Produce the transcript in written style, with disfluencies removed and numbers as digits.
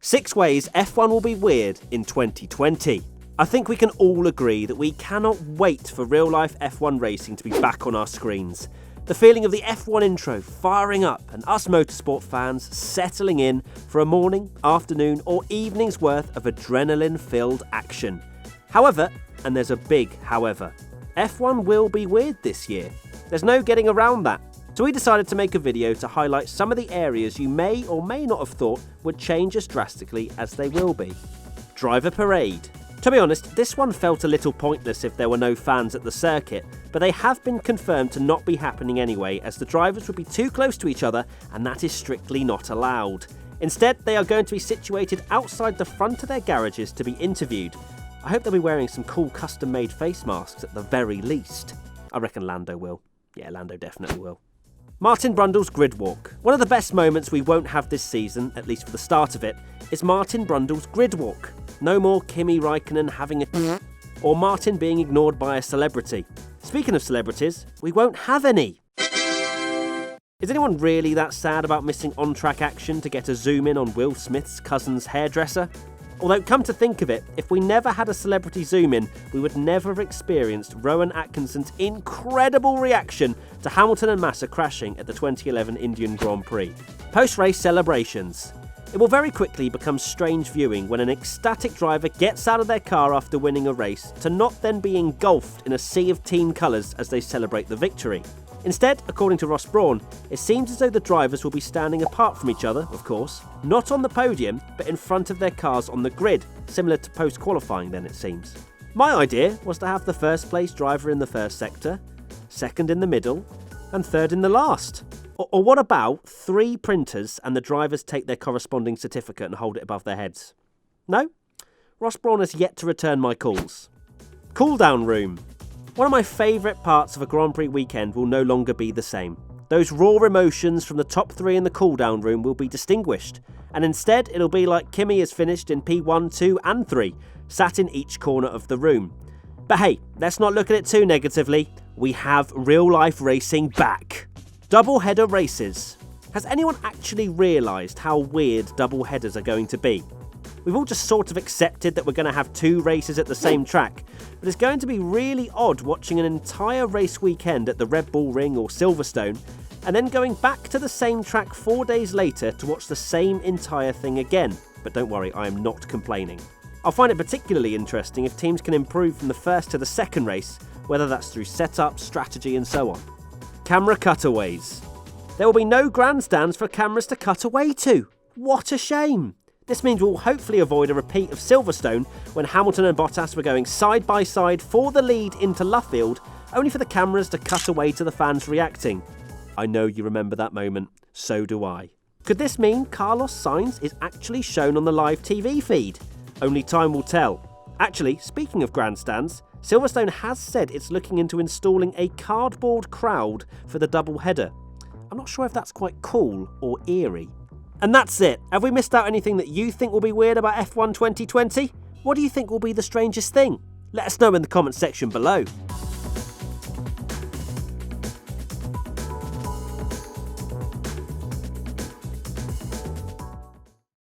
6 ways F1 will be weird in 2020. I think we can all agree that we cannot wait for real-life F1 racing to be back on our screens. The feeling of the F1 intro firing up and us motorsport fans settling in for a morning, afternoon or evening's worth of adrenaline-filled action. However, and there's a big however, F1 will be weird this year. There's no getting around that. So we decided to make a video to highlight some of the areas you may or may not have thought would change as drastically as they will be. Driver parade. To be honest, this one felt a little pointless if there were no fans at the circuit, but they have been confirmed to not be happening anyway, as the drivers would be too close to each other and that is strictly not allowed. Instead, they are going to be situated outside the front of their garages to be interviewed. I hope they'll be wearing some cool custom-made face masks at the very least. I reckon Lando will. Yeah, Lando definitely will. Martin Brundle's grid walk. One of the best moments we won't have this season, at least for the start of it, is Martin Brundle's grid walk. No more Kimi Räikkönen having a or Martin being ignored by a celebrity. Speaking of celebrities, we won't have any. Is anyone really that sad about missing on-track action to get a zoom in on Will Smith's cousin's hairdresser? Although, come to think of it, if we never had a celebrity zoom in, we would never have experienced Rowan Atkinson's incredible reaction to Hamilton and Massa crashing at the 2011 Indian Grand Prix. Post-race celebrations. It will very quickly become strange viewing when an ecstatic driver gets out of their car after winning a race to not then be engulfed in a sea of team colours as they celebrate the victory. Instead, according to Ross Brawn, it seems as though the drivers will be standing apart from each other, of course, not on the podium, but in front of their cars on the grid, similar to post-qualifying then it seems. My idea was to have the first place driver in the first sector, second in the middle, and third in the last. Or what about 3 printers and the drivers take their corresponding certificate and hold it above their heads? No? Ross Brawn has yet to return my calls. Cool-down room. One of my favourite parts of a Grand Prix weekend will no longer be the same. Those raw emotions from the top 3 in the cool-down room will be distinguished, and instead it'll be like Kimi has finished in P1, 2 and 3, sat in each corner of the room. But hey, let's not look at it too negatively. We have real-life racing back. Double-header races. Has anyone actually realised how weird double-headers are going to be? We've all just sort of accepted that we're going to have 2 races at the same track, but it's going to be really odd watching an entire race weekend at the Red Bull Ring or Silverstone, and then going back to the same track 4 days later to watch the same entire thing again. But don't worry, I am not complaining. I'll find it particularly interesting if teams can improve from the first to the second race, whether that's through setup, strategy and so on. Camera cutaways. There will be no grandstands for cameras to cut away to. What a shame. This means we'll hopefully avoid a repeat of Silverstone when Hamilton and Bottas were going side by side for the lead into Luffield, only for the cameras to cut away to the fans reacting. I know you remember that moment, so do I. Could this mean Carlos Sainz is actually shown on the live TV feed? Only time will tell. Actually, speaking of grandstands, Silverstone has said it's looking into installing a cardboard crowd for the double header. I'm not sure if that's quite cool or eerie. And that's it. Have we missed out anything that you think will be weird about F1 2020? What do you think will be the strangest thing? Let us know in the comments section below.